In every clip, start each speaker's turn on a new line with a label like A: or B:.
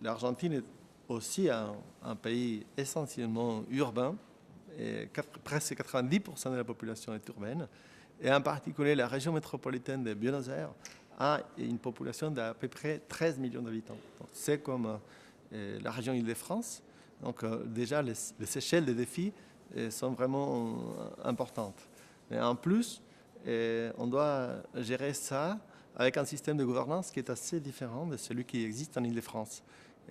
A: l'Argentine est aussi un pays essentiellement urbain, et presque 90% de la population est urbaine, et en particulier la région métropolitaine de Buenos Aires a une population d'à peu près 13 millions d'habitants. C'est comme la région Île-de-France. Donc déjà, les échelles des défis sont vraiment importantes. Mais en plus, on doit gérer ça avec un système de gouvernance qui est assez différent de celui qui existe en Île-de-France.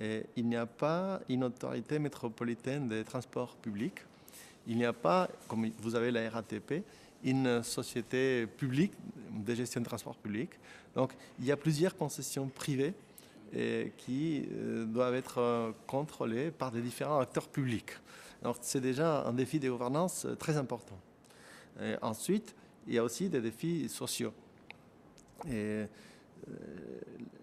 A: Il n'y a pas une autorité métropolitaine des transports publics. Il n'y a pas, comme vous avez la RATP, une société publique de gestion de transport public. Donc, il y a plusieurs concessions privées qui doivent être contrôlées par des différents acteurs publics. Alors, c'est déjà un défi de gouvernance très important. Et ensuite, il y a aussi des défis sociaux. Et,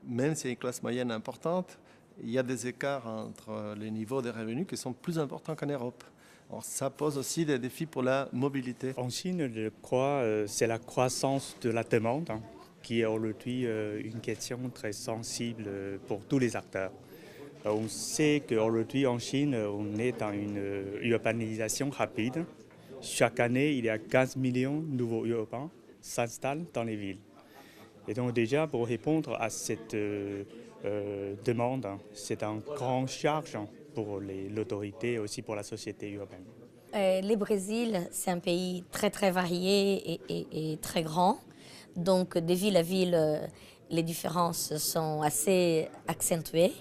A: même s'il y a une classe moyenne importante, il y a des écarts entre les niveaux de revenus qui sont plus importants qu'en Europe. Alors, ça pose aussi des défis pour la mobilité.
B: En Chine, je crois, c'est la croissance de la demande qui est aujourd'hui une question très sensible pour tous les acteurs. On sait qu'aujourd'hui en Chine, on est dans une urbanisation rapide. Chaque année, il y a 15 millions de nouveaux urbains qui s'installent dans les villes. Et donc déjà, pour répondre à cette demande, c'est un grand charge pour l'autorité et aussi pour la société urbaine.
C: Le Brésil, c'est un pays très très varié et très grand. Donc de ville à ville, les différences sont assez accentuées.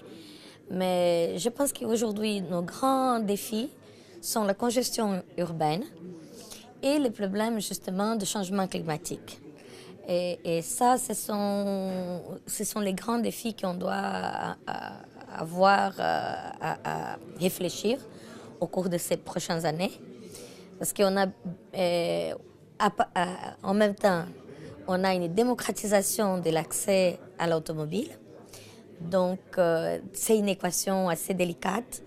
C: Mais je pense qu'aujourd'hui, nos grands défis sont la congestion urbaine et les problèmes justement de changement climatique. Et ça, ce sont les grands défis qu'on doit avoir à réfléchir au cours de ces prochaines années. Parce qu'on a, en même temps, on a une démocratisation de l'accès à l'automobile. Donc, c'est une équation assez délicate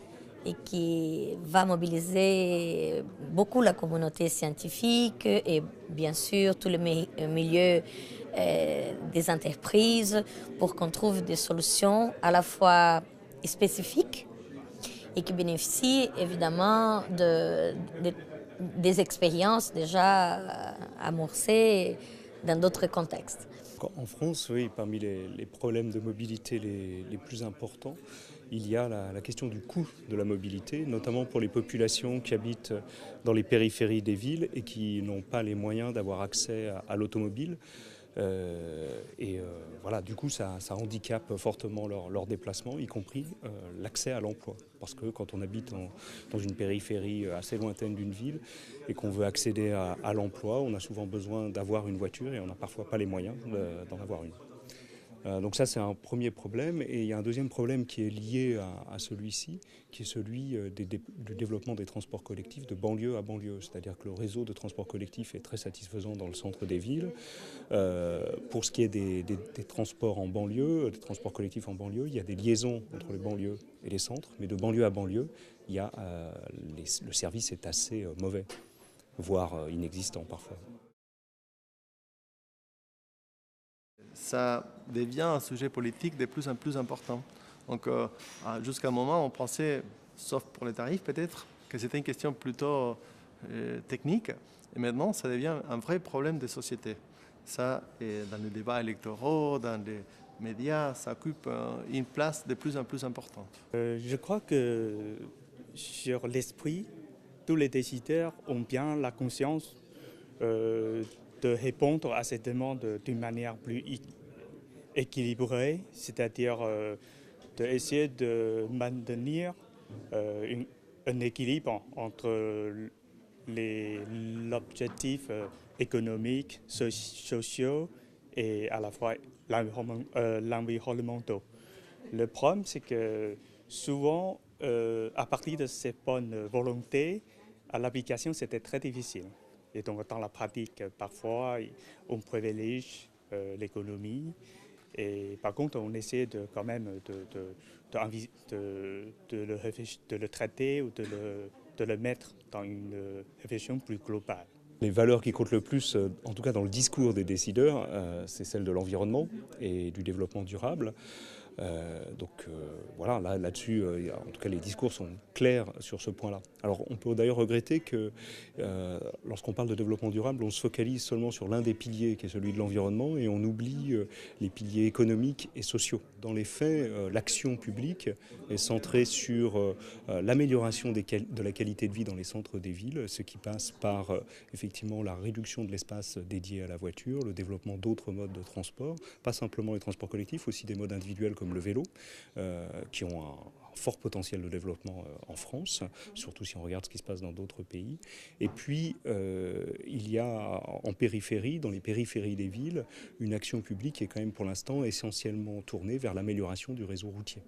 C: et qui va mobiliser beaucoup la communauté scientifique et bien sûr tout le milieu des entreprises pour qu'on trouve des solutions à la fois spécifiques et qui bénéficient évidemment des expériences déjà amorcées dans d'autres contextes.
D: En France, oui, parmi les problèmes de mobilité les plus importants, il y a la question du coût de la mobilité, notamment pour les populations qui habitent dans les périphéries des villes et qui n'ont pas les moyens d'avoir accès à l'automobile. Voilà, du coup, ça handicape fortement leur déplacement, y compris l'accès à l'emploi. Parce que quand on habite dans une périphérie assez lointaine d'une ville et qu'on veut accéder à l'emploi, on a souvent besoin d'avoir une voiture et on n'a parfois pas les moyens d'en avoir une. Donc ça, c'est un premier problème. Et il y a un deuxième problème qui est lié à celui-ci, qui est celui du développement des transports collectifs de banlieue à banlieue. C'est-à-dire que le réseau de transports collectifs est très satisfaisant dans le centre des villes. Pour ce qui est des transports en banlieue, des transports collectifs en banlieue, il y a des liaisons entre les banlieues et les centres. Mais de banlieue à banlieue, le service est assez mauvais, voire inexistant parfois.
A: Ça devient un sujet politique de plus en plus important. Donc jusqu'à un moment, on pensait, sauf pour les tarifs peut-être, que c'était une question plutôt technique. Et maintenant, ça devient un vrai problème de société. Ça, et dans les débats électoraux, dans les médias, ça occupe une place de plus en plus importante.
B: Je crois que sur l'esprit, tous les décideurs ont bien la conscience de répondre à ces demandes d'une manière plus équilibrée, c'est-à-dire d'essayer de maintenir un équilibre entre l'objectif économique, sociaux et à la fois l'environnementaux. Le problème, c'est que souvent, à partir de ces bonnes volontés, à l'application, c'était très difficile. Et donc, dans la pratique, parfois, on privilégie l'économie. Et par contre, on essaie quand même de le traiter ou de le mettre dans une réflexion plus globale.
D: Les valeurs qui comptent le plus, en tout cas dans le discours des décideurs, c'est celle de l'environnement et du développement durable. Voilà, là-dessus, en tout cas, les discours sont clairs sur ce point-là. Alors, on peut d'ailleurs regretter que lorsqu'on parle de développement durable, on se focalise seulement sur l'un des piliers, qui est celui de l'environnement, et on oublie les piliers économiques et sociaux. Dans les faits, l'action publique est centrée sur l'amélioration de la qualité de vie dans les centres des villes, ce qui passe par effectivement la réduction de l'espace dédié à la voiture, le développement d'autres modes de transport, pas simplement les transports collectifs, aussi des modes individuels comme le vélo, qui ont un fort potentiel de développement en France, surtout si on regarde ce qui se passe dans d'autres pays. Et puis, il y a en périphérie, dans les périphéries des villes, une action publique qui est quand même pour l'instant essentiellement tournée vers l'amélioration du réseau routier.